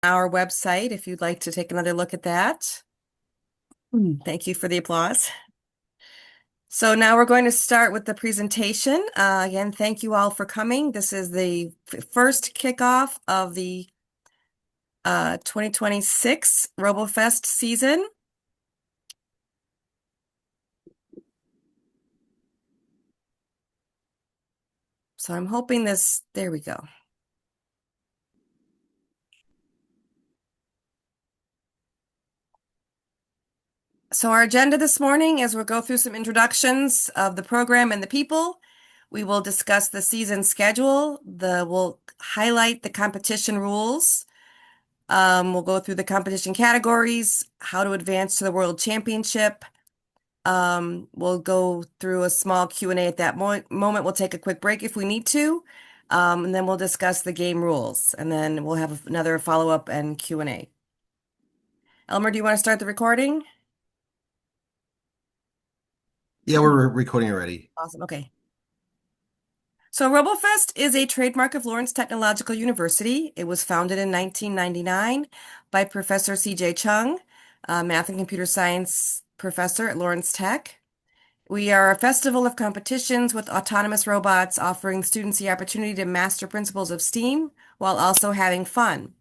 our website if you'd like to take another look at that. Thank you for the applause. So now we're going to start with the presentation. Again, thank you all for coming. This is the first kickoff of the 2026 Robofest season. So I'm hoping there we go. So our agenda this morning is we'll go through some introductions of the program and the people. We will discuss the season schedule. We'll highlight the competition rules. We'll go through the competition categories, how to advance to the World Championship. We'll go through a small Q&A at that moment. We'll take a quick break if we need to, and then we'll discuss the game rules, and then we'll have another follow-up and Q&A. Elmer, do you want to start the recording? Yeah, we're recording already. Awesome. Okay. So Robofest is a trademark of Lawrence Technological University. It was founded in 1999 by Professor C.J. Chung, a math and computer science professor at Lawrence Tech. We are a festival of competitions with autonomous robots offering students the opportunity to master principles of STEAM while also having fun.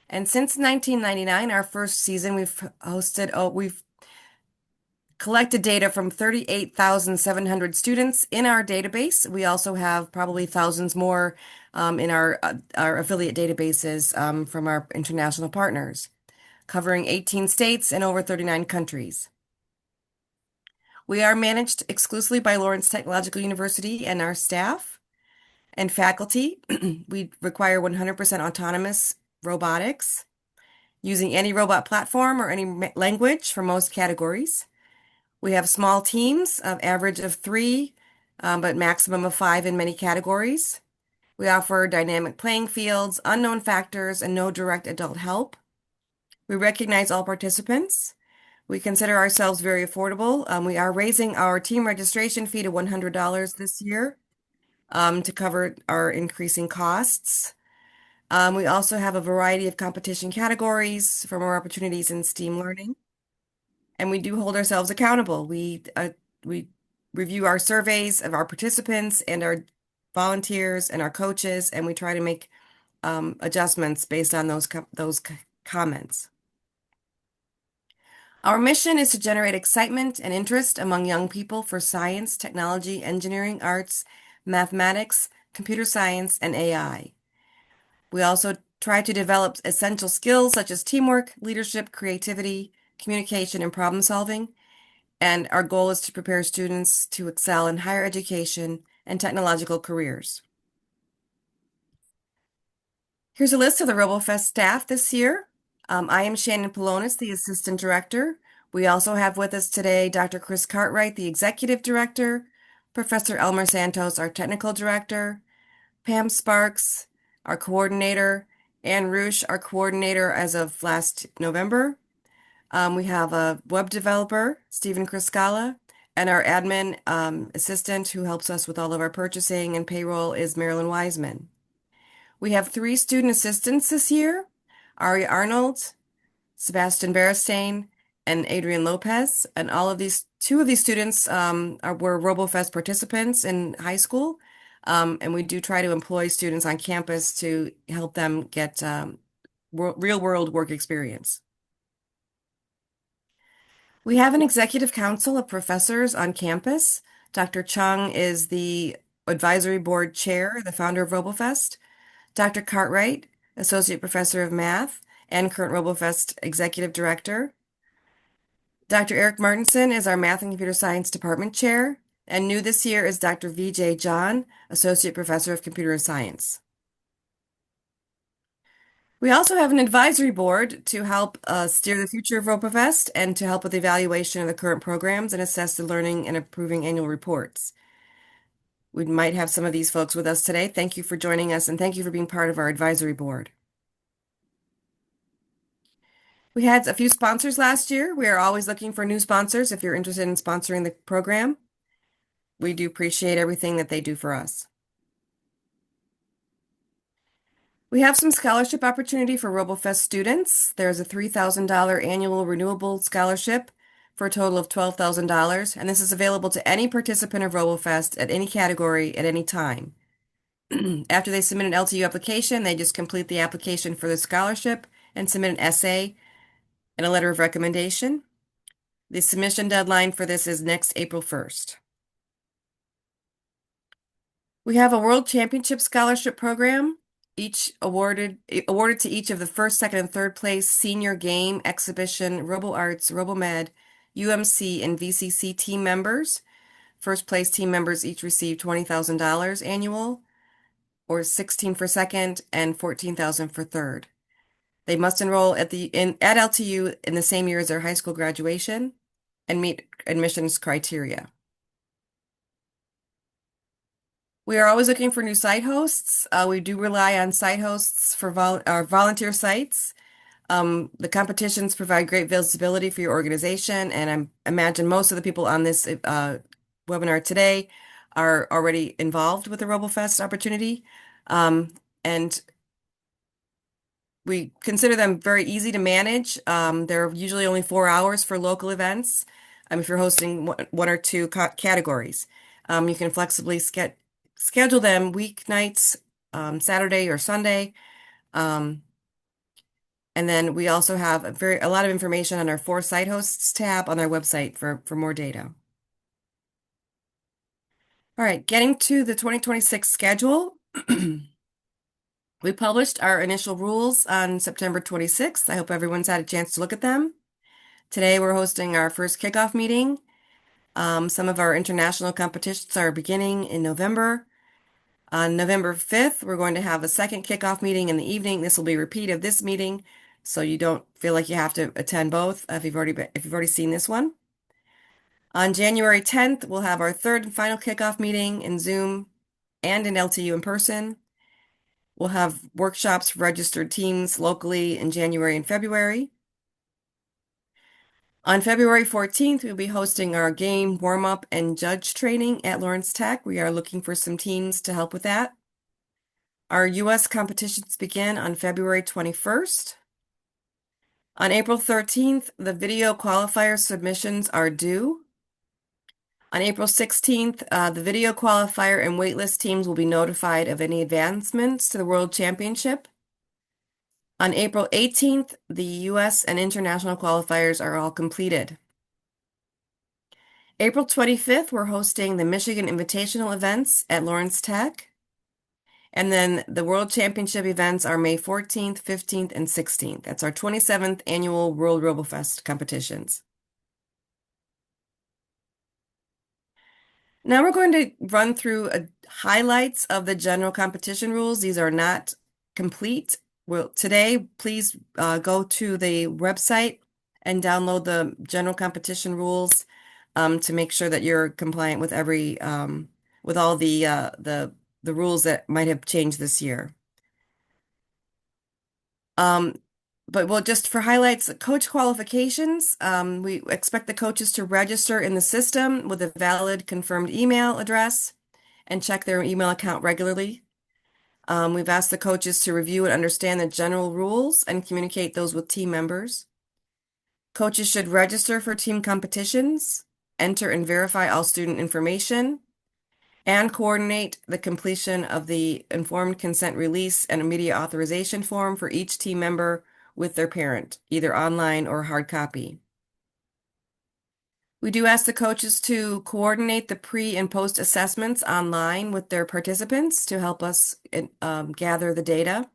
And since 1999, our first season, we've collected data from 38,700 students in our database. We also have probably thousands more in our affiliate databases from our international partners, covering 18 states and over 39 countries. We are managed exclusively by Lawrence Technological University and our staff and faculty. We require 100% autonomous robotics using any robot platform or any language for most categories. We have small teams of average of 3, but maximum of 5 in many categories. We offer dynamic playing fields, unknown factors, and no direct adult help. We recognize all participants. We consider ourselves very affordable. We are raising our team registration fee to $100 this year to cover our increasing costs. We also have a variety of competition categories for more opportunities in STEAM learning. And we do hold ourselves accountable. We review our surveys of our participants and our volunteers and our coaches, and we try to make adjustments based on those comments. Our mission is to generate excitement and interest among young people for science, technology, engineering, arts, mathematics, computer science, and AI. We also try to develop essential skills such as teamwork, leadership, creativity, communication, and problem solving. And our goal is to prepare students to excel in higher education and technological careers. Here's a list of the Robofest staff this year. I am Shannon Polonis, the Assistant Director. We also have with us today Dr. Chris Cartwright, the Executive Director, Professor Elmer Santos, our Technical Director, Pam Sparks, our Coordinator, Anne Roosh, our Coordinator as of last November. We have a web developer, Stephen Criscala, and our admin assistant who helps us with all of our purchasing and payroll is Marilyn Wiseman. We have 3 student assistants this year, Ari Arnold, Sebastian Beristain, and Adrian Lopez. And 2 of these students were RoboFest participants in high school. And we do try to employ students on campus to help them get real-world work experience. We have an executive council of professors on campus. Dr. Chung is the advisory board chair, the founder of RoboFest. Dr. Cartwright, associate professor of math and current RoboFest executive director. Dr. Eric Martinson is our math and computer science department chair. And new this year is Dr. V.J. John, associate professor of computer science. We also have an advisory board to help steer the future of RoboFest and to help with the evaluation of the current programs and assess the learning and approving annual reports. We might have some of these folks with us today. Thank you for joining us and thank you for being part of our advisory board. We had a few sponsors last year. We are always looking for new sponsors if you're interested in sponsoring the program. We do appreciate everything that they do for us. We have some scholarship opportunity for Robofest students. There's a $3,000 annual renewable scholarship for a total of $12,000, and this is available to any participant of Robofest at any category at any time. After they submit an LTU application, they just complete the application for the scholarship and submit an essay and a letter of recommendation. The submission deadline for this is next April 1st. We have a World Championship Scholarship Program, each awarded to each of the first, second, and third place senior game, exhibition, RoboArts, RoboMed, UMC, and VCC team members. First place team members each receive $20,000 annual, or 16 for second and 14,000 for third. They must enroll at LTU in the same year as their high school graduation and meet admissions criteria. We are always looking for new site hosts. We do rely on site hosts for our volunteer sites. The competitions provide great visibility for your organization, and I imagine most of the people on this webinar today are already involved with the RoboFest opportunity. And we consider them very easy to manage. They're usually only 4 hours for local events. If you're hosting one or two categories, you can flexibly schedule them weeknights, Saturday or Sunday. Um, and then we also have a lot of information on our For Site Hosts tab on our website for more data. All right, getting to the 2026 schedule. We published our initial rules on September 26th. I hope everyone's had a chance to look at them. Today we're hosting our first kickoff meeting. Some of our international competitions are beginning in November. On November 5th, we're going to have a second kickoff meeting in the evening. This will be a repeat of this meeting, so you don't feel like you have to attend both if you've already seen this one. On January 10th, we'll have our third and final kickoff meeting in Zoom and in LTU in person. We'll have workshops for registered teams locally in January and February. On February 14th, we'll be hosting our game warm-up and judge training at Lawrence Tech. We are looking for some teams to help with that. Our U.S. competitions begin on February 21st. On April 13th, the video qualifier submissions are due. On April 16th, the video qualifier and waitlist teams will be notified of any advancements to the World Championship. On April 18th, the U.S. and international qualifiers are all completed. April 25th, we're hosting the Michigan Invitational events at Lawrence Tech. And then the World Championship events are May 14th, 15th, and 16th. That's our 27th annual World RoboFest competitions. Now we're going to run through highlights of the general competition rules. These are not complete. Well, today, please go to the website and download the general competition rules to make sure that you're compliant with with all the rules that might have changed this year. But well, just for highlights, coach qualifications, we expect the coaches to register in the system with a valid confirmed email address and check their email account regularly. We've asked the coaches to review and understand the general rules and communicate those with team members. Coaches should register for team competitions, enter and verify all student information, and coordinate the completion of the informed consent release and media authorization form for each team member with their parent, either online or hard copy. We do ask the coaches to coordinate the pre and post assessments online with their participants to help us gather the data.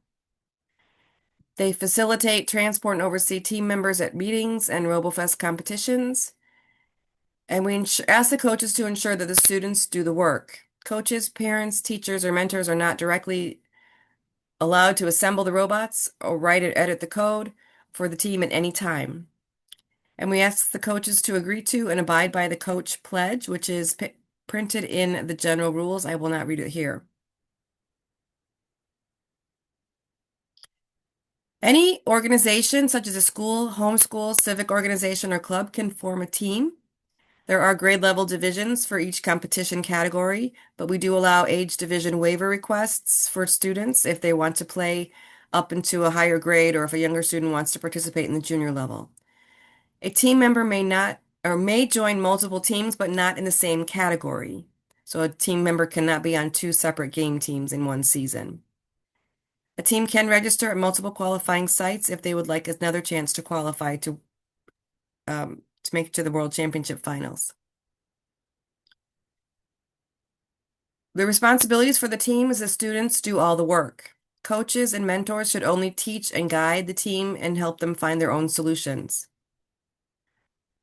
They facilitate, transport, and oversee team members at meetings and RoboFest competitions. And we ask the coaches to ensure that the students do the work. Coaches, parents, teachers, or mentors are not directly allowed to assemble the robots or write or edit the code for the team at any time. And we ask the coaches to agree to and abide by the coach pledge, which is printed in the general rules. I will not read it here. Any organization, such as a school, homeschool, civic organization, or club, can form a team. There are grade level divisions for each competition category, but we do allow age division waiver requests for students if they want to play up into a higher grade or if a younger student wants to participate in the junior level. A team member may not or may join multiple teams, but not in the same category. So a team member cannot be on two separate game teams in one season. A team can register at multiple qualifying sites if they would like another chance to qualify to make it to the World Championship finals. The responsibilities for the team is the students do all the work. Coaches and mentors should only teach and guide the team and help them find their own solutions.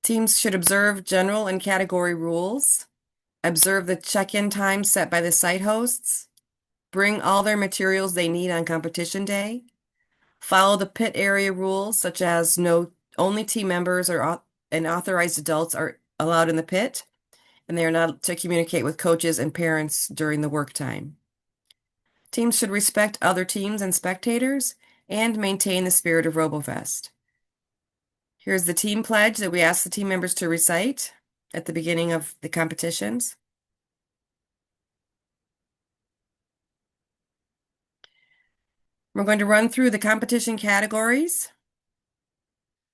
Teams should observe general and category rules, observe the check-in time set by the site hosts, bring all their materials they need on competition day, follow the pit area rules such as no only team members and authorized adults are allowed in the pit, and they are not to communicate with coaches and parents during the work time. Teams should respect other teams and spectators and maintain the spirit of Robofest. Here's the team pledge that we ask the team members to recite at the beginning of the competitions. We're going to run through the competition categories.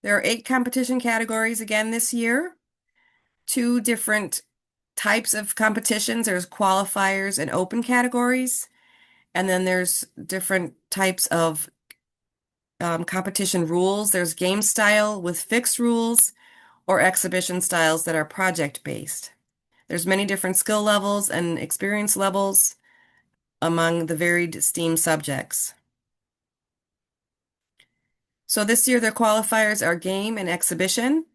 There are 8 competition categories again this year. 2 different types of competitions. There's qualifiers and open categories. And then there's different types of competition rules. There's game style with fixed rules or exhibition styles that are project-based. There's many different skill levels and experience levels among the varied STEAM subjects. So this year, their qualifiers are game and exhibition.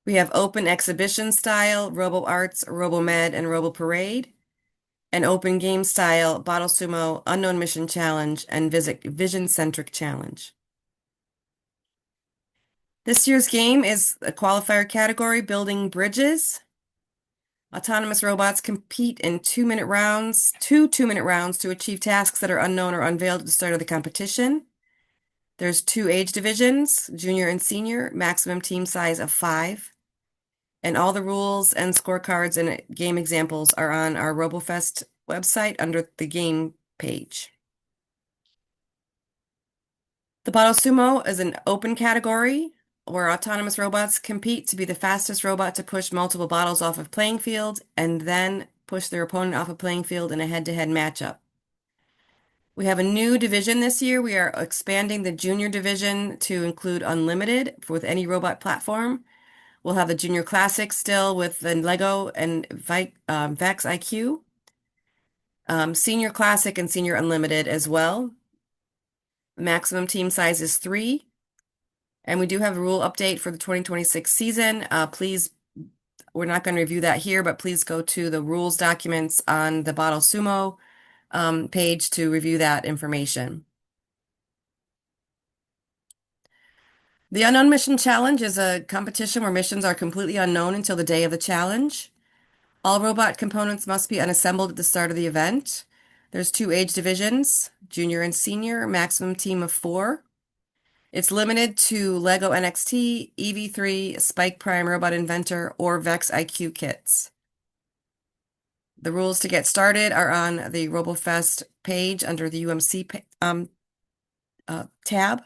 We have open exhibition style, Robo Arts, Robo Med, and Robo Parade, and open game style, Bottle Sumo, Unknown Mission Challenge, and Vision Centric Challenge. This year's game is a qualifier category, Building Bridges. Autonomous robots compete in 2-minute rounds, 2 2-minute rounds to achieve tasks that are unknown or unveiled at the start of the competition. There's 2 age divisions, junior and senior, maximum team size of 5. And all the rules and scorecards and game examples are on our Robofest website under the game page. The Bottle Sumo is an open category where autonomous robots compete to be the fastest robot to push multiple bottles off a playing field and then push their opponent off a playing field in a head-to-head matchup. We have a new division this year. We are expanding the junior division to include unlimited with any robot platform. We'll have the Junior Classic still with the Lego and Vex IQ. Senior Classic and Senior Unlimited as well. The maximum team size is 3. And we do have a rule update for the 2026 season. Please, we're not going to review that here, but please go to the rules documents on the Bottle Sumo page to review that information. The Unknown Mission Challenge is a competition where missions are completely unknown until the day of the challenge. All robot components must be unassembled at the start of the event. There's 2 age divisions, junior and senior, maximum team of 4. It's limited to Lego NXT, EV3, Spike Prime Robot Inventor, or Vex IQ kits. The rules to get started are on the Robofest page under the UMC tab.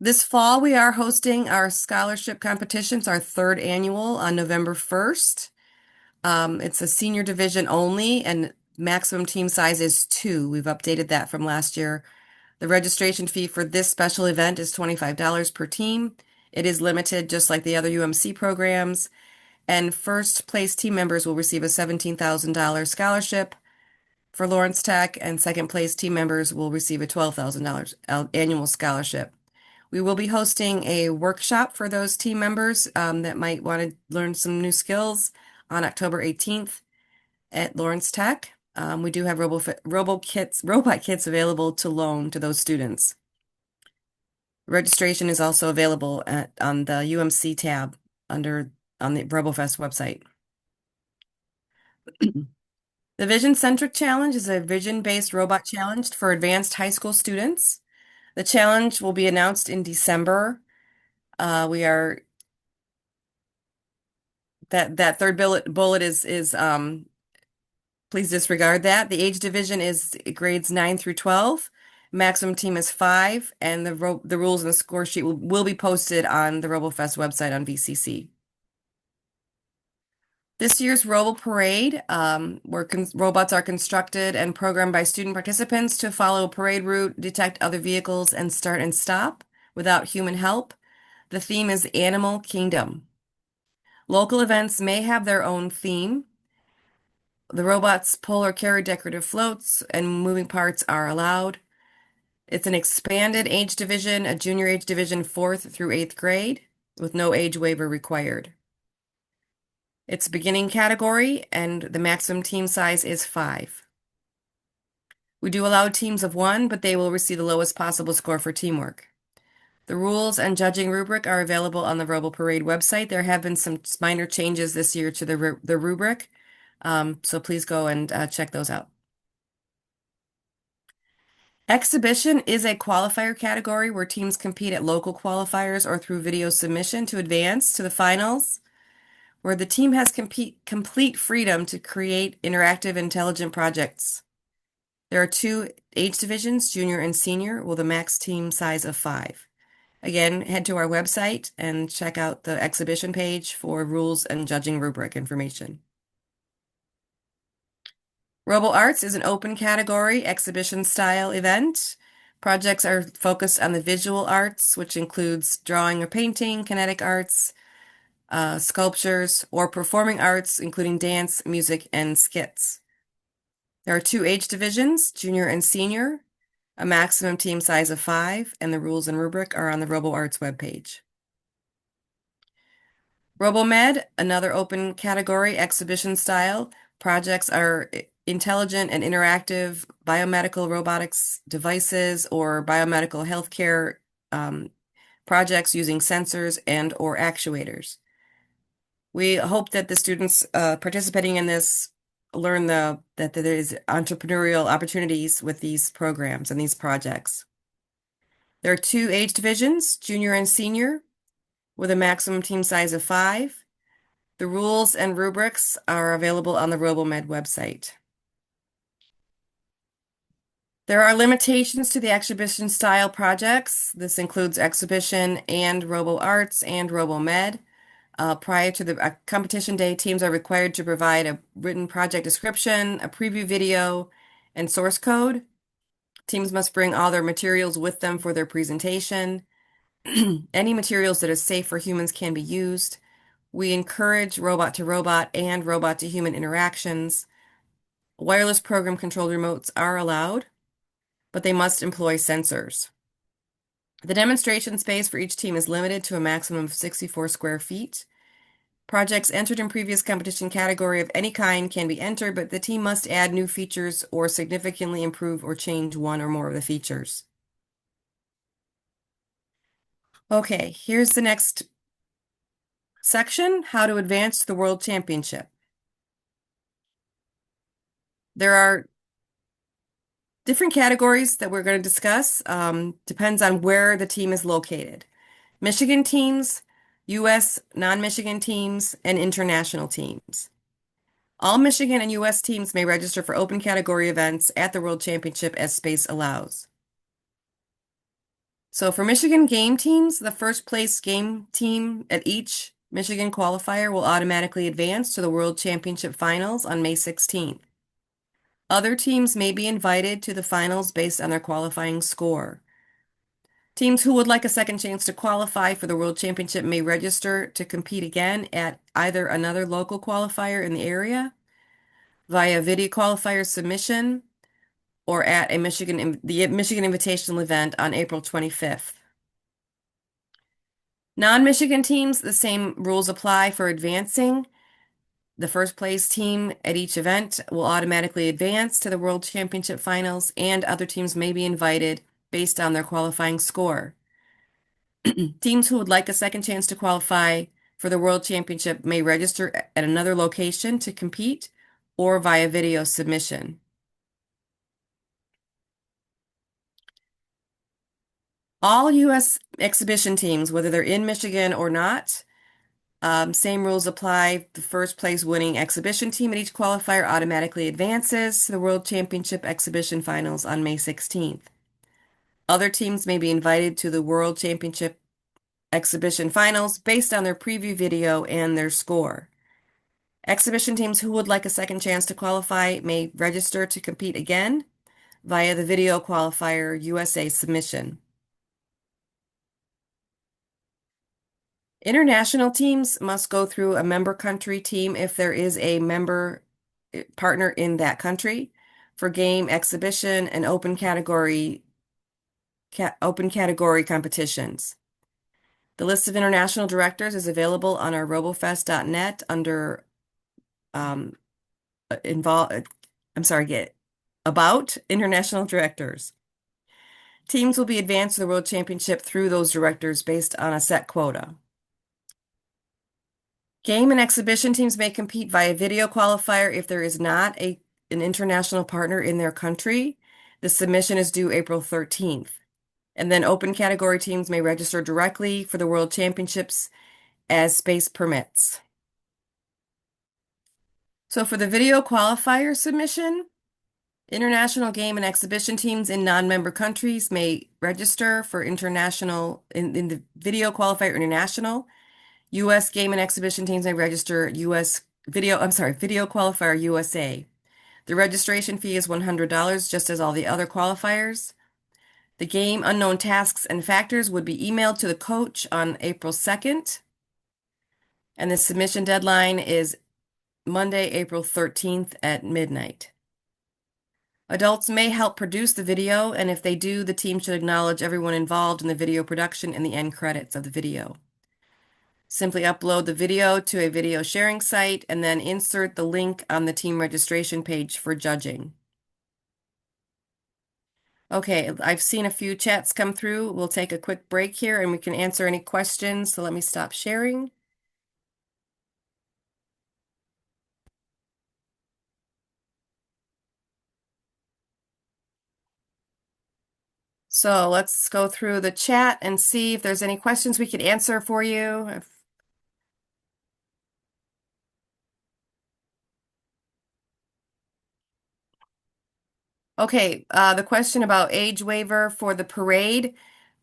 This fall, we are hosting our scholarship competitions, our 3rd annual on November 1st. It's a senior division only, and maximum team size is 2. We've updated that from last year. The registration fee for this special event is $25 per team. It is limited, just like the other UMC programs. And first place team members will receive a $17,000 scholarship for Lawrence Tech, and second place team members will receive a $12,000 annual scholarship. We will be hosting a workshop for those team members that might want to learn some new skills on October 18th at Lawrence Tech. We do have robot kits available to loan to those students. Registration is also available on the UMC tab on the Robofest website. The Vision Centric Challenge is a vision-based robot challenge for advanced high school students. The challenge will be announced in December. We are That third bullet is please disregard that. The age division is grades 9 through 12. Maximum team is 5, and the rules and the score sheet will be posted on the RoboFest website on VCC. This year's Robo Parade, where robots are constructed and programmed by student participants to follow a parade route, detect other vehicles, and start and stop without human help. The theme is Animal Kingdom. Local events may have their own theme. The robots pull or carry decorative floats, and moving parts are allowed. It's an expanded age division, a junior age division 4th through 8th grade, with no age waiver required. It's a beginning category, and the maximum team size is 5. We do allow teams of 1, but they will receive the lowest possible score for teamwork. The rules and judging rubric are available on the Robo Parade website. There have been some minor changes this year to the rubric, so please go and check those out. Exhibition is a qualifier category where teams compete at local qualifiers or through video submission to advance to the finals, where the team has complete freedom to create interactive, intelligent projects. There are 2 age divisions, junior and senior, with a max team size of 5. Again, head to our website and check out the exhibition page for rules and judging rubric information. Robo Arts is an open category exhibition style event. Projects are focused on the visual arts, which includes drawing or painting, kinetic arts, sculptures, or performing arts, including dance, music, and skits. There are 2 age divisions, junior and senior, a maximum team size of 5, and the rules and rubric are on the Robo Arts webpage. RoboMed, another open category exhibition style. Projects are intelligent and interactive biomedical robotics devices or biomedical healthcare projects using sensors and or actuators. We hope that the students participating in this learn that there is entrepreneurial opportunities with these programs and these projects. There are 2 age divisions, junior and senior, with a maximum team size of 5. The rules and rubrics are available on the RoboMed website. There are limitations to the exhibition style projects. This includes exhibition and Robo Arts and RoboMed. Prior to the competition day, teams are required to provide a written project description, a preview video, and source code. Teams must bring all their materials with them for their presentation. Any materials that are safe for humans can be used. We encourage robot to robot and robot to human interactions. Wireless program controlled remotes are allowed, but they must employ sensors. The demonstration space for each team is limited to a maximum of 64 square feet. Projects entered in previous competition category of any kind can be entered, but the team must add new features or significantly improve or change one or more of the features. Okay, here's the next section, how to advance to the World Championship. There are different categories that we're going to discuss. Depends on where the team is located. Michigan teams, U.S. non-Michigan teams, and international teams. All Michigan and U.S. teams may register for open category events at the World Championship as space allows. So for Michigan game teams, the first place game team at each Michigan qualifier will automatically advance to the World Championship Finals on May 16th. Other teams may be invited to the finals based on their qualifying score. Teams who would like a second chance to qualify for the World Championship may register to compete again at either another local qualifier in the area, via video qualifier submission, or at the Michigan Invitational event on April 25th. Non-Michigan teams, the same rules apply for advancing. The first place team at each event will automatically advance to the World Championship Finals, and other teams may be invited based on their qualifying score. Teams who would like a second chance to qualify for the World Championship may register at another location to compete or via video submission. All U.S. exhibition teams, whether they're in Michigan or not, Same rules apply. The first place winning exhibition team at each qualifier automatically advances to the World Championship Exhibition Finals on May 16th. Other teams may be invited to the World Championship Exhibition Finals based on their preview video and their score. Exhibition teams who would like a second chance to qualify may register to compete again via the Video Qualifier USA submission. International teams must go through a member country team if there is a member partner in that country for game, exhibition, and open category competitions. The list of international directors is available on our robofest.net under um, involve. I'm sorry, get about international directors. Teams will be advanced to the World Championship through those directors based on a set quota. Game and exhibition teams may compete via video qualifier if there is not an international partner in their country. The submission is due April 13th. And then open category teams may register directly for the World Championships as space permits. So for the video qualifier submission, international game and exhibition teams in non-member countries may register for international in the video qualifier international. U.S. game and exhibition teams may register video qualifier USA. The registration fee is $100, just as all the other qualifiers. The game unknown tasks and factors would be emailed to the coach on April 2nd. And the submission deadline is Monday, April 13th at midnight. Adults may help produce the video, and if they do, the team should acknowledge everyone involved in the video production and the end credits of the video. Simply upload the video to a video sharing site and then insert the link on the team registration page for judging. Okay, I've seen a few chats come through. We'll take a quick break here and we can answer any questions. So let me stop sharing. So let's go through the chat and see if there's any questions we could answer for you. Okay, the question about age waiver for the parade.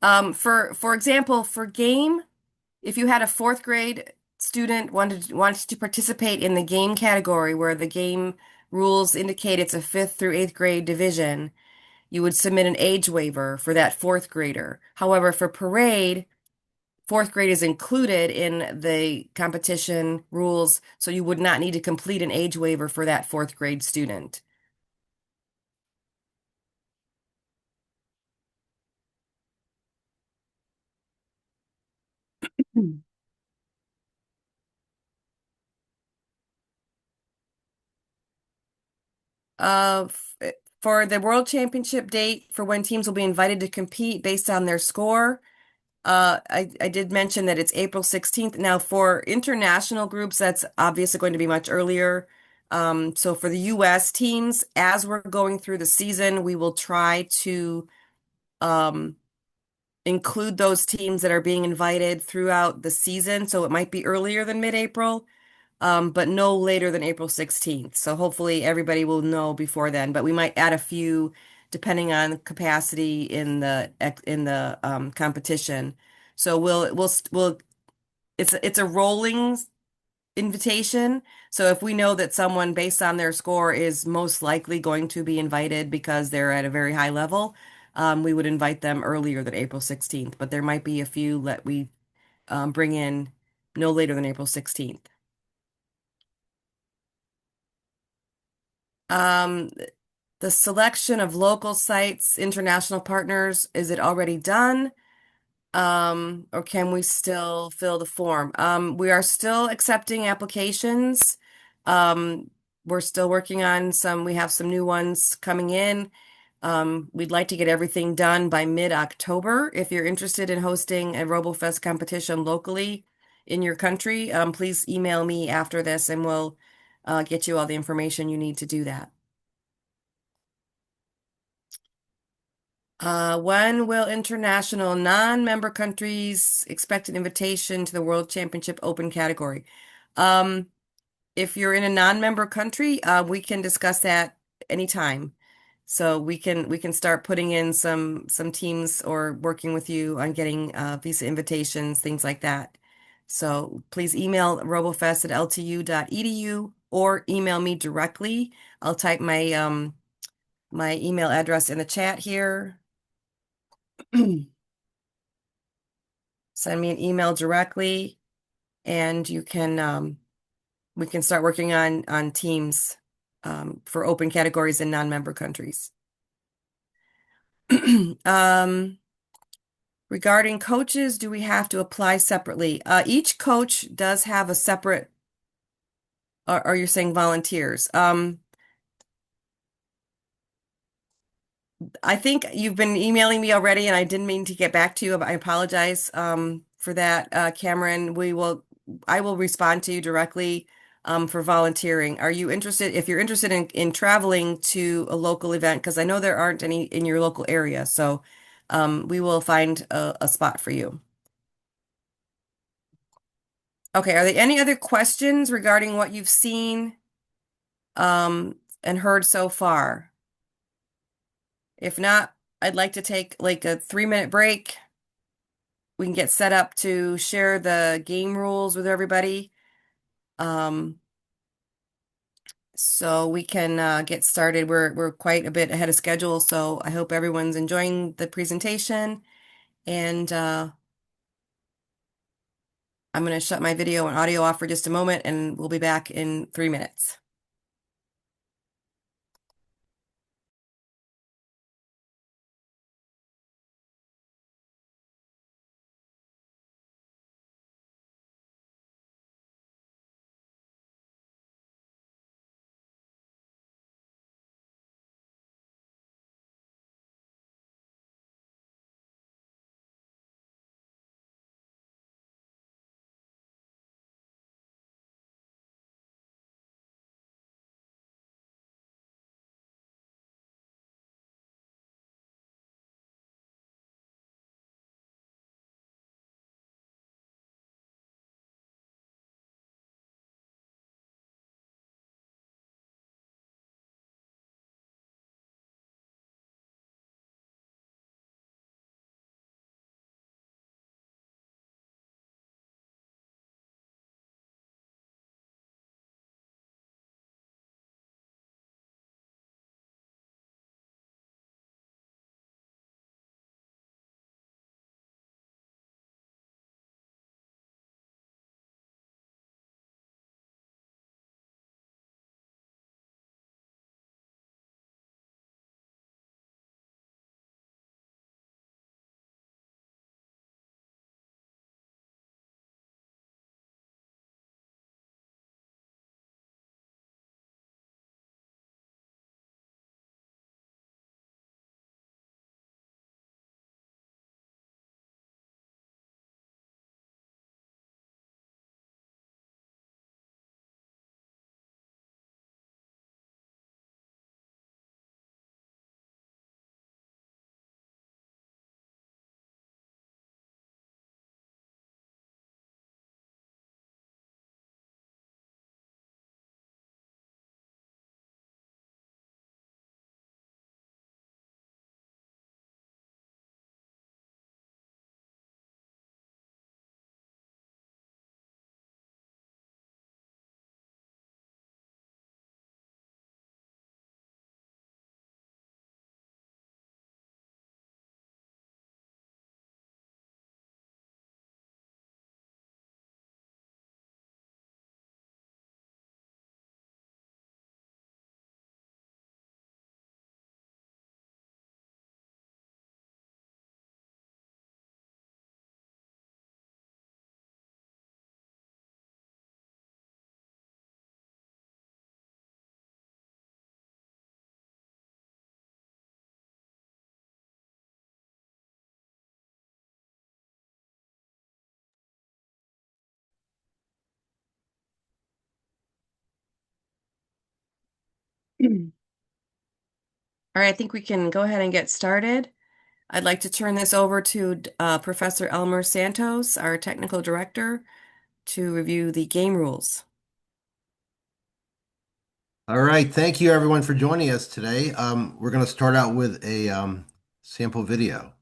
For example, for game, if you had a fourth grade student wants to participate in the game category where the game rules indicate it's a fifth through eighth grade division, you would submit an age waiver for that fourth grader. However, for parade, fourth grade is included in the competition rules, so you would not need to complete an age waiver for that fourth grade student. Hmm. Uh, f- for the World Championship date for when teams will be invited to compete based on their score, I did mention that it's April 16th. Now, for international groups, that's obviously going to be much earlier. So for the U.S. teams, as we're going through the season, we will try to um, include those teams that are being invited throughout the season. So it might be earlier than mid-April, but no later than April 16th. So hopefully everybody will know before then, but we might add a few depending on capacity in the competition. So it's a rolling invitation. So if we know that someone based on their score is most likely going to be invited because they're at a very high level, we would invite them earlier than April 16th, but there might be a few that we bring in no later than April 16th. Um, the selection of local sites, international partners, is it already done? Or can we still fill the form? We are still accepting applications. We're still working on we have some new ones coming in. We'd like to get everything done by mid-October. If you're interested in hosting a RoboFest competition locally in your country, please email me after this and we'll get you all the information you need to do that. When will international non-member countries expect an invitation to the World Championship Open category? Um, if you're in a non-member country, we can discuss that anytime. So we can start putting in some teams or working with you on getting visa invitations, things like that. So please email robofest@ltu.edu or email me directly. I'll type my email address in the chat here. Send me an email directly, and you can we can start working on teams for open categories in non-member countries. Um, Regarding coaches, do we have to apply separately? Each coach does have a separate, or you're saying volunteers. I think you've been emailing me already, and I didn't mean to get back to you. I apologize for that, Cameron. I will respond to you directly for volunteering. Are you interested? If you're interested in traveling to a local event, because I know there aren't any in your local area, so we will find a spot for you. Okay, are there any other questions regarding what you've seen and heard so far? If not, I'd like to take like a 3-minute break. We can get set up to share the game rules with everybody. Um, so we can get started. We're quite a bit ahead of schedule, so I hope everyone's enjoying the presentation. And I'm going to shut my video and audio off for just a moment, and we'll be back in 3 minutes. All right, I think we can go ahead and get started. I'd like to turn this over to Professor Elmer Santos, our technical director, to review the game rules. All right, thank you everyone for joining us today. We're going to start out with a sample video.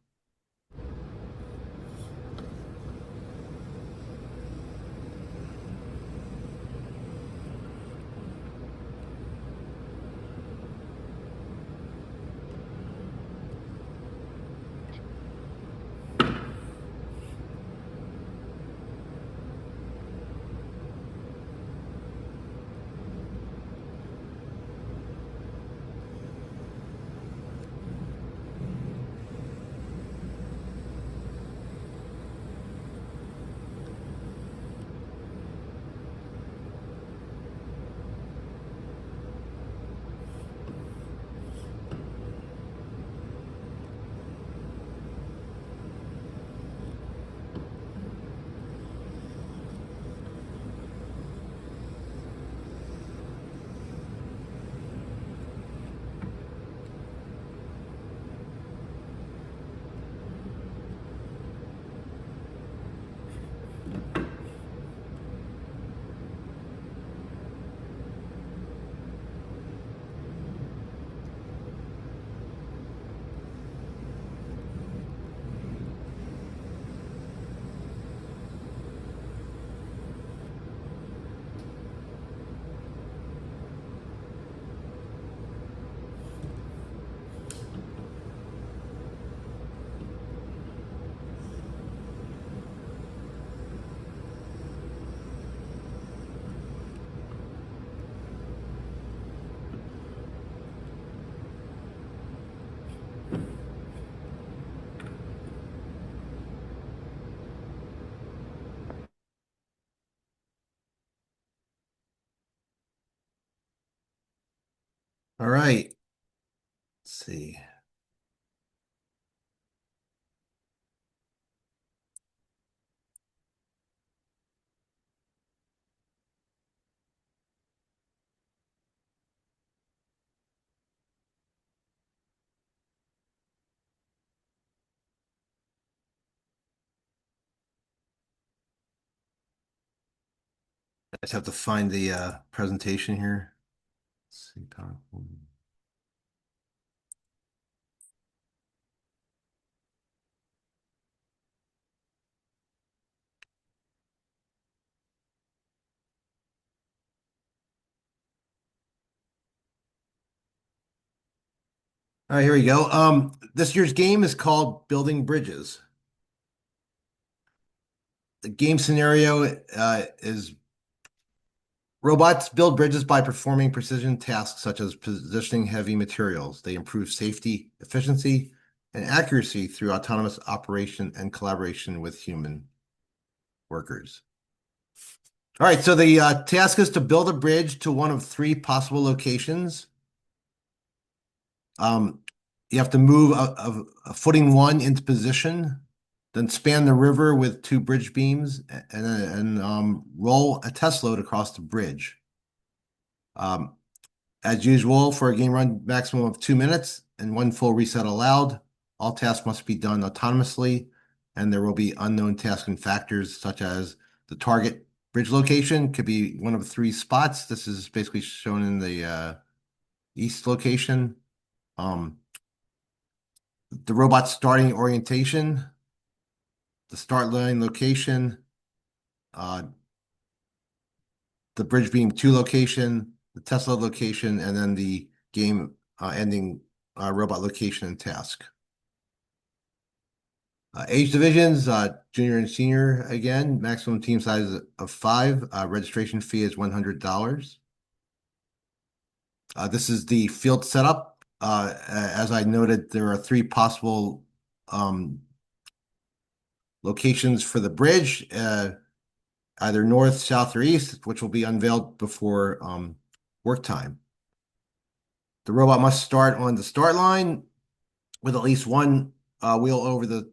All right, let's see. I just have to find the presentation here. Let's see, PowerPoint. All right, here we go. This year's game is called Building Bridges. The game scenario is robots build bridges by performing precision tasks such as positioning heavy materials. They improve safety, efficiency, and accuracy through autonomous operation and collaboration with human workers. All right, so the task is to build a bridge to one of three possible locations. Um, you have to move a footing one into position, then span the river with two bridge beams, and roll a test load across the bridge. Um, As usual, for a game run maximum of 2 minutes and one full reset allowed. All tasks must be done autonomously, and there will be unknown tasks and factors such as the target bridge location could be one of three spots. This is basically shown in the east location. The robot starting orientation, the start line location, uh, the bridge beam 2 location, the test load location, and then the game ending robot location and task. Age divisions, junior and senior again, maximum team size of 5. Registration fee is $100. This is the field setup. As I noted, there are three possible locations for the bridge, either north, south, or east, which will be unveiled before work time. The robot must start on the start line with at least one wheel over the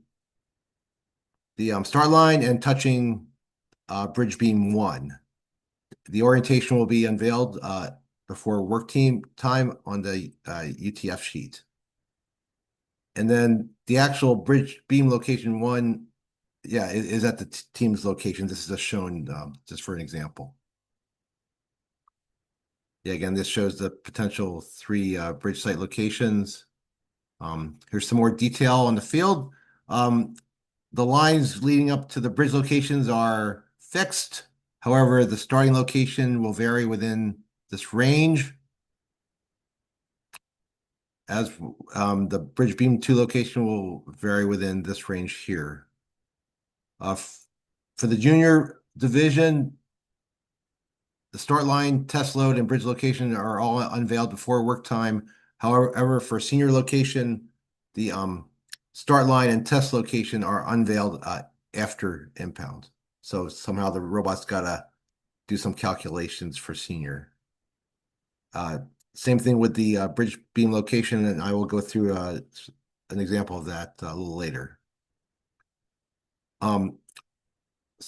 start line and touching bridge beam 1. The orientation will be unveiled before work team time on the UTF sheet. And then the actual bridge beam location one, yeah, is at the team's location. This is just shown just for an example. Yeah, again, this shows the potential three bridge site locations. Here's some more detail on the field. Um, the lines leading up to the bridge locations are fixed. However, the starting location will vary within this range as the bridge beam 2 location will vary within this range here. For the junior division, the start line, test load, and bridge location are all unveiled before work time. However, for senior location, the start line and test location are unveiled after impound. So somehow the robot's got to do some calculations for senior. Uh, Same thing with the bridge beam location, and I will go through an example of that a little later. Some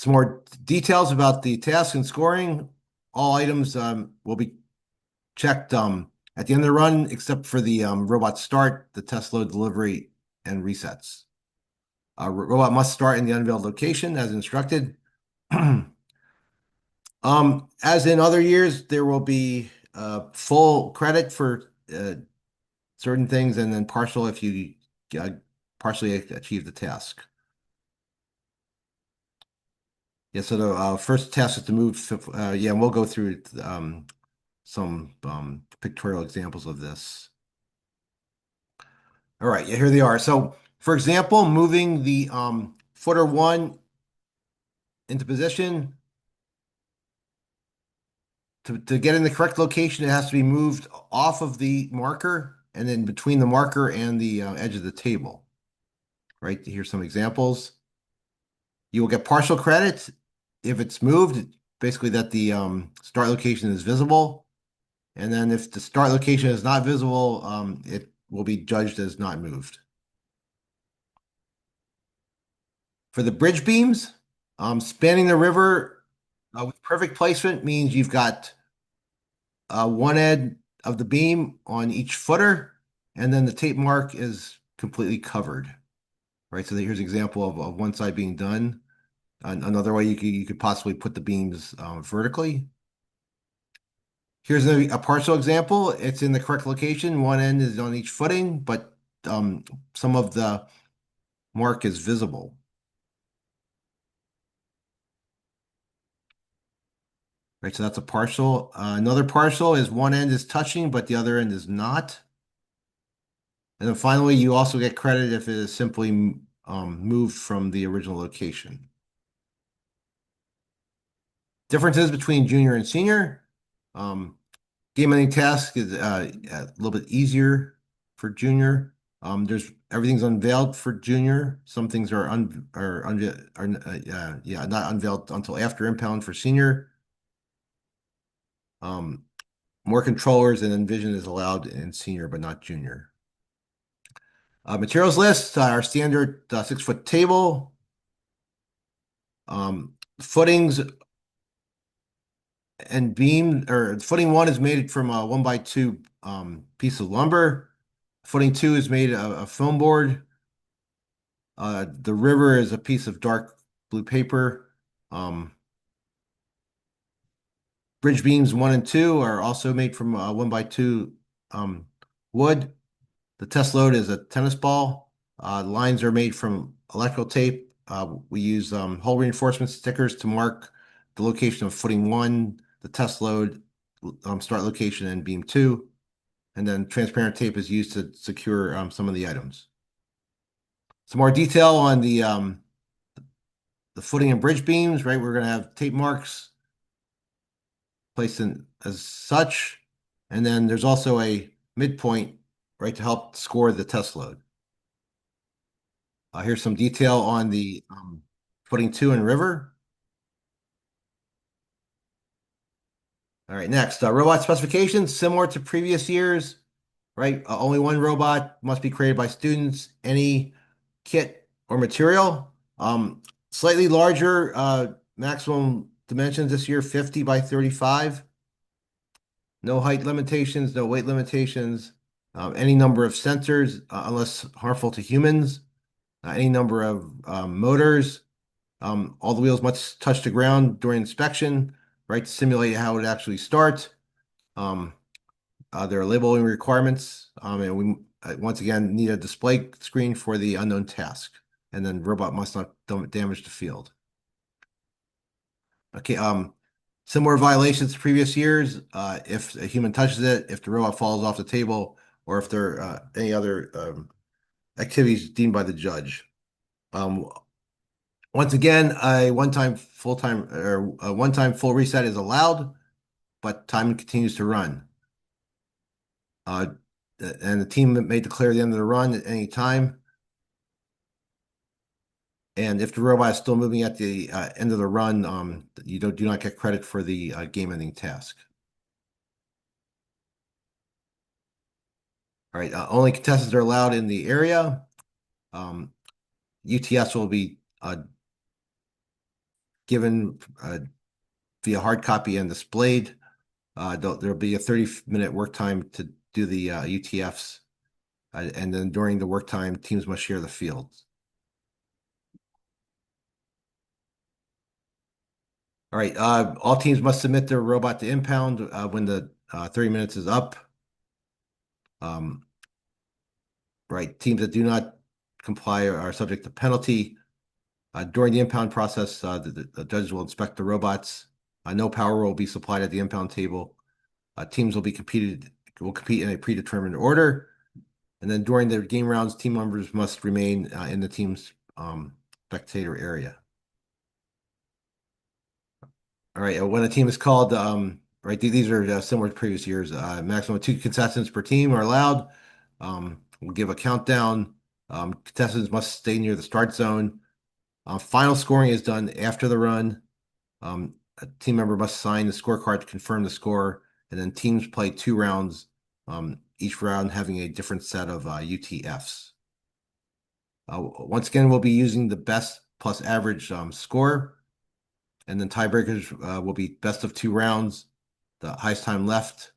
more details about the task and scoring. All items will be checked at the end of the run, except for the robot start, the test load delivery, and resets. Robot must start in the unveiled location as instructed. As in other years, there will be full credit for certain things and then partial if you uh, partially achieve the task. Yeah, so the first task is to move, yeah, and we'll go through some pictorial examples of this. All right, yeah, here they are. So, for example, moving the footer one into position to get in the correct location, it has to be moved off of the marker and then between the marker and the edge of the table. Right, here's some examples. You will get partial credit if it's moved, basically that the start location is visible. And then if the start location is not visible, it will be judged as not moved. For the bridge beams, spanning the river with perfect placement means you've got one end of the beam on each footer, and then the tape mark is completely covered. Right, so here's an example of one side being done. Another way you could possibly put the beams vertically. Here's a partial example. It's in the correct location. One end is on each footing, but some of the mark is visible. Right, so that's a partial. Another partial is one end is touching, but the other end is not. And then finally, you also get credit if it is simply moved from the original location. Differences between junior and senior. Game ending task is a little bit easier for junior. There's everything's unveiled for junior. Some things are yeah, not unveiled until after impound for senior. More controllers and Envision is allowed in senior, but not junior. Materials list, our standard 6-foot table. Footings and beam, or footing one is made from a 1x2 piece of lumber. Footing two is made of foam board. The river is a piece of dark blue paper. Bridge beams one and two are also made from 1x2 wood. The test load is a tennis ball. The lines are made from electrical tape. We use hole reinforcement stickers to mark the location of footing one, the test load, start location, and beam two. And then transparent tape is used to secure some of the items. Some more detail on the footing and bridge beams, right? We're going to have tape marks placed in as such. And then there's also a midpoint, right, to help score the test load. Here's some detail on the footing two and river. All right, next, robot specifications, similar to previous years, right? Only one robot must be created by students, any kit or material. Slightly larger maximum dimensions this year, 50 by 35. No height limitations, no weight limitations. any number of sensors, unless harmful to humans, any number of motors. All the wheels must touch the ground during inspection, right, to simulate how it actually starts. Um, there are labeling requirements, and we once again need a display screen for the unknown task, and then robot must not damage the field. Okay, similar violations to previous years, if a human touches it, if the robot falls off the table, or if there are any other activities deemed by the judge. Um, Once again, a one-time full reset is allowed, but time continues to run. Uh, and the team may declare the end of the run at any time. And if the robot is still moving at the end of the run, you do not get credit for the game-ending task. All right, only contestants are allowed in the area. UTS will be given via hard copy and displayed. There'll be a 30-minute work time to do the UTFs. And then during the work time, teams must share the fields. All right, all teams must submit their robot to impound when the 30 minutes is up. Right, teams that do not comply are subject to penalty. During the impound process, the judges will inspect the robots. No power will be supplied at the impound table. Teams will compete in a predetermined order. And then during the game rounds, team members must remain in the team's spectator area. All right, when a team is called, right, these are similar to previous years. Maximum 2 contestants per team are allowed. We'll give a countdown. Contestants must stay near the start zone. Final scoring is done after the run. A team member must sign the scorecard to confirm the score, and then teams play 2 rounds, each round having a different set of UTFs. Once again, we'll be using the best plus average score. And then tiebreakers will be best of 2 rounds, the highest time left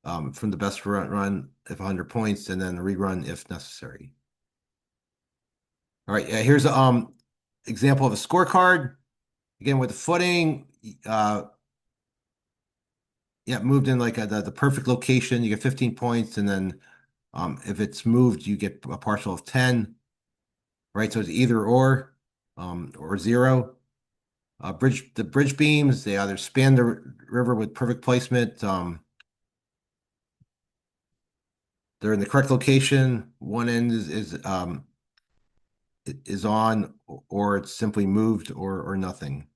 from the best run if 100 points, and then a rerun if necessary. All right, here's an example of a scorecard. Again, with the footing, yeah, moved in like the perfect location, you get 15 points, and then if it's moved, you get a partial of 10. Right, so it's either or 0. The bridge beams, they either span the river with perfect placement. They're in the correct location. One end is on, or it's simply moved, or nothing.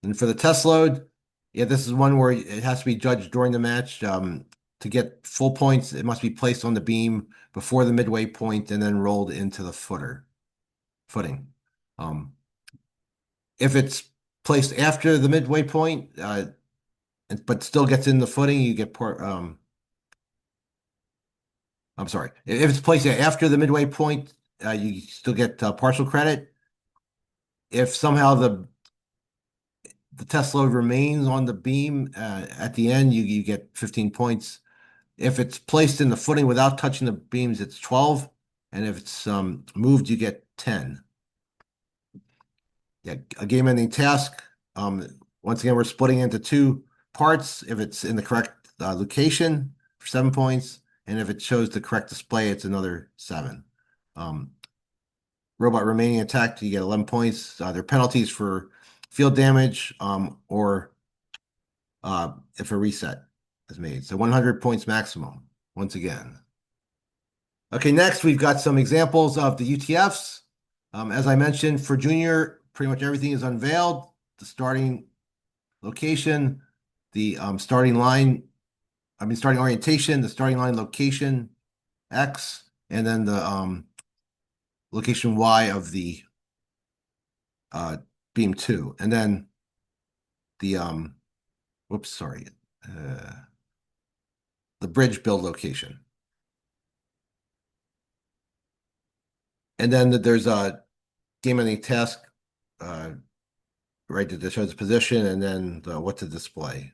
And for the test load, yeah, this is one where it has to be judged during the match. To get full points, it must be placed on the beam before the midway point and then rolled into the footing. If it's placed after the midway point, but still gets in the footing, you get I'm sorry. If it's placed after the midway point, you still get partial credit. If somehow the test load remains on the beam at the end, you get 15 points. If it's placed in the footing without touching the beams, it's 12. And if it's moved, you get 10. Yeah, a game-ending task. Once again, we're splitting into 2 parts. If it's in the correct location for 7 points, and if it shows the correct display, it's another 7. Robot remaining intact, you get 11 points. There are penalties for field damage or if a reset is made. So 100 points maximum, once again. Okay, next we've got some examples of the UTFs. As I mentioned, for junior, pretty much everything is unveiled. The starting location, the starting orientation, the starting line location, X, and then the location Y of the beam 2. And then the whoops, sorry, the bridge build location. And then there's a game ending task, right, that shows the position and then what to display.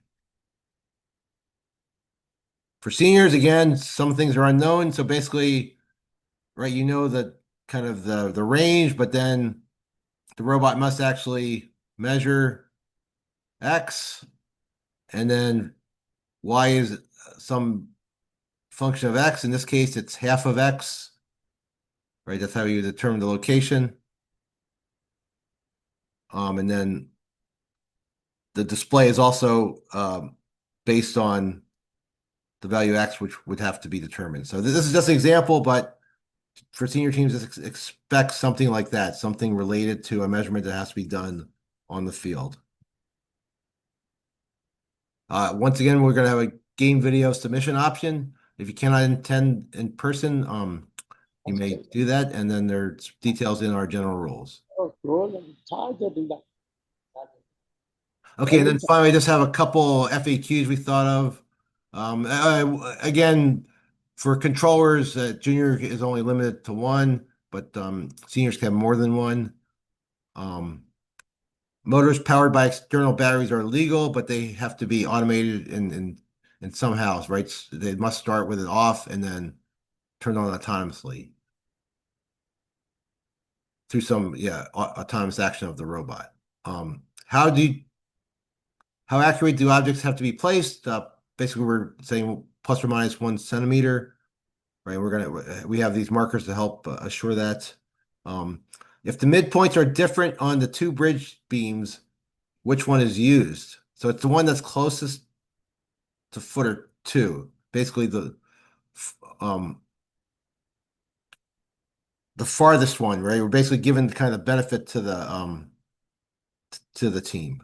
For seniors, again, some things are unknown. So basically, right, you know the kind of the range, but then the robot must actually measure X, and then Y is some function of X. In this case, it's half of X, right? That's how you determine the location. And then the display is also based on the value X, which would have to be determined. So this is just an example, but for senior teams, expect something like that, something related to a measurement that has to be done on the field. Once again, we're going to have a game video submission option. If you cannot attend in person, you may do that, and then there's details in our general rules. Okay, and then finally, I just have a couple FAQs we thought of. Again, for controllers, junior is only limited to one, but seniors can have more than one. Motors powered by external batteries are legal, but they have to be automated in some house, right? They must start with it off and then turn on autonomously through some, yeah, autonomous action of the robot. Um, how do you, how accurate do objects have to be placed? Basically, we're saying plus or minus 1 centimeter, right? We have these markers to help assure that. Um, if the midpoints are different on the two bridge beams, which one is used? So it's the one that's closest to footer two. Basically, um, the farthest one, right? We're basically giving the kind of benefit to the team.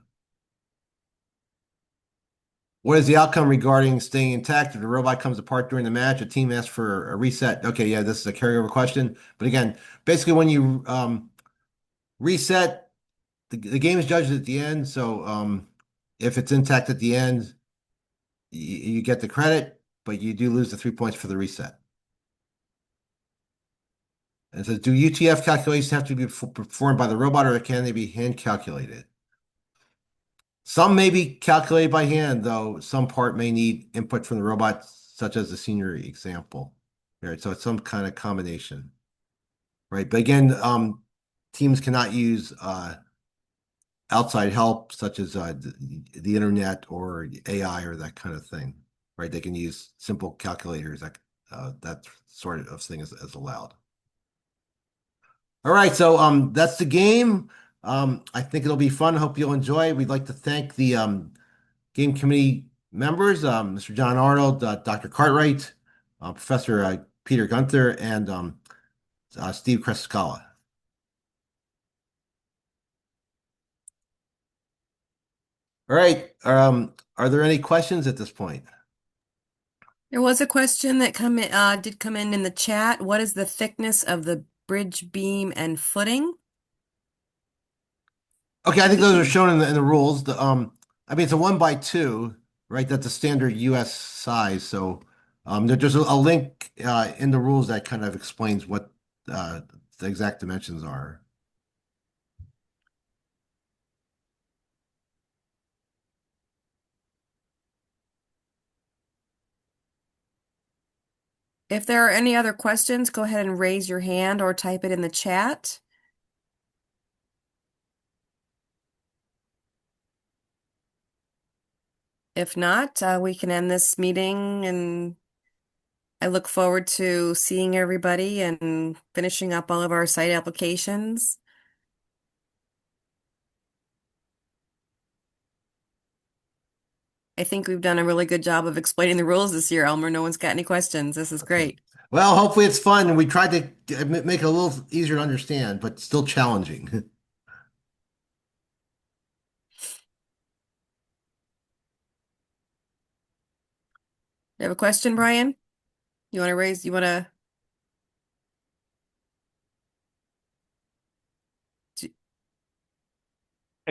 What is the outcome regarding staying intact? If the robot comes apart during the match, a team asks for a reset. Okay, yeah, this is a carryover question. But again, basically when you reset, the game is judged at the end. So if it's intact at the end, you get the credit, but you do lose the 3 points for the reset. And it says, do UTF calculations have to be performed by the robot or can they be hand calculated? Some may be calculated by hand, though some part may need input from the robot, such as the senior example. Right, so it's some kind of combination. Right, but again, teams cannot use outside help, such as the internet or AI or that kind of thing. Right, they can use simple calculators. That sort of thing is allowed. All right, so that's the game. I think it'll be fun. Hope you'll enjoy. We'd like to thank the game committee members, Mr. John Arnold, Dr. Cartwright, Professor Peter Gunther, and Steve Crescala. All right, are there any questions at this point? There was a question that did come in the chat. What is the thickness of the bridge beam and footing? Okay, I think those are shown in the rules. I mean, it's a 1x2, right? That's a standard U.S. size. So there's a link in the rules that kind of explains what the exact dimensions are. If there are any other questions, go ahead and raise your hand or type it in the chat. If not, we can end this meeting, and I look forward to seeing everybody and finishing up all of our site applications. I think we've done a really good job of explaining the rules this year, Elmer. No one's got any questions. This is great. Well, hopefully it's fun, and we tried to make it a little easier to understand, but still challenging. You have a question, Brian? You want to?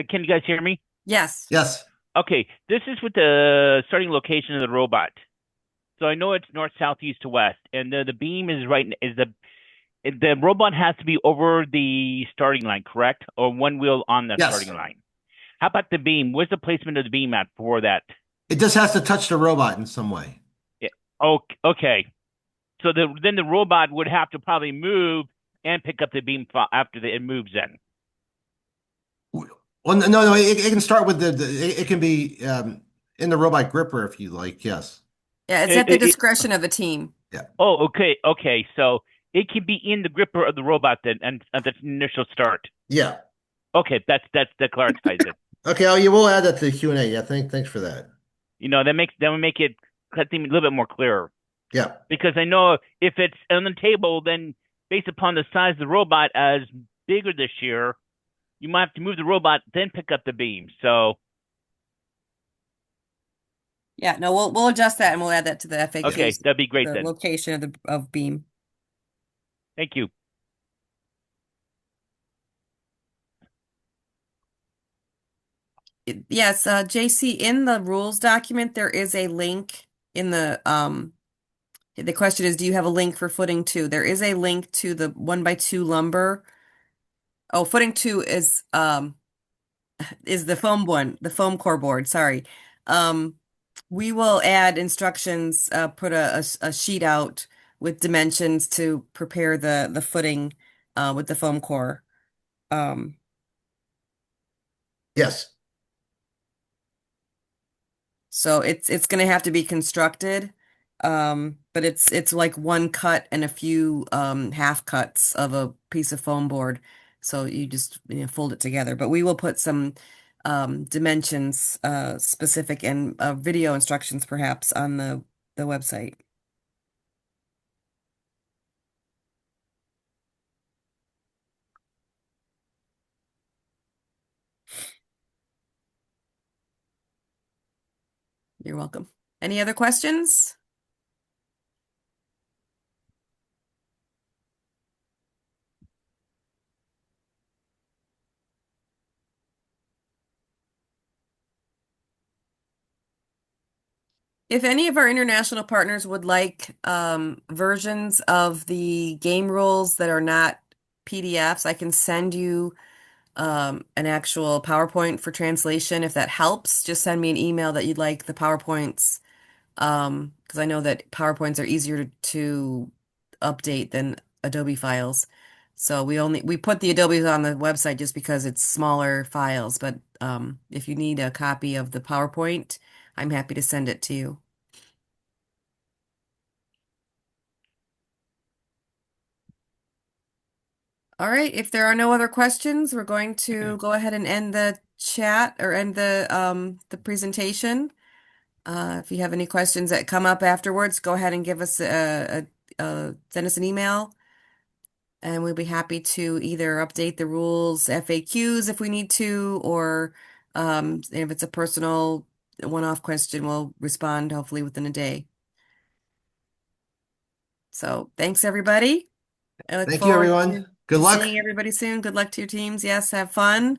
Can you guys hear me? Yes. Yes. Okay, this is with the starting location of the robot. So I know it's north, south, east to west, and the beam is the robot has to be over the starting line, correct? Or one wheel on the Yes. starting line. How about the beam? Where's the placement of the beam at for that? It just has to touch the robot in some way. Oh, okay. So then the robot would have to probably move and pick up the beam after it moves in. Well, no, it can start with it can be in the robot gripper if you like. Yes. Yeah, it's It, at the it, it, discretion of the team. Yeah. oh, okay, okay. So it can be in the gripper of the robot then, and at the initial start. Yeah. Okay, that clarifies it. Okay. Oh, yeah. We'll add that to the Q&A. Yeah. Thanks for that. That would make it a little bit more clear Yeah. because I know if it's on the table, then based upon the size of the robot as bigger this year, you might have to move the robot then pick up the beam. So Yeah, no, we'll adjust that and we'll add that to the Yeah. okay, FAQs, that'd be great the then. location of beam. Thank you. Yes, JC, in the rules document, there is a link in the question is, do you have a link for footing two? There is a link to the 1x2 lumber. Oh, footing two is the foam one, the foam core board, sorry. Um, we will add instructions, put a sheet out with dimensions to prepare the footing with the foam core. Um, Yes. so it's gonna have to be constructed. But it's like one cut and a few half cuts of a piece of foam board. So you just fold it together. But we will put some dimensions specific and video instructions perhaps on the website. You're welcome. Any other questions? If any of our international partners would like versions of the game rules that are not PDFs, I can send you an actual PowerPoint for translation. If that helps, just send me an email that you'd like the PowerPoints, because I know that PowerPoints are easier to update than Adobe files. So we put the Adobe on the website just because it's smaller files, but if you need a copy of the PowerPoint, I'm happy to send it to you. All right, if there are no other questions, we're going to go ahead and end the chat or end the presentation. If you have any questions that come up afterwards, go ahead and give us send us an email, and we'll be happy to either update the rules FAQs if we need to, or if it's a personal one-off question, we'll respond hopefully within a day. So thanks, everybody. I look Thank you, forward everyone. Good to luck. seeing everybody soon. Good luck to your teams. Yes, have fun.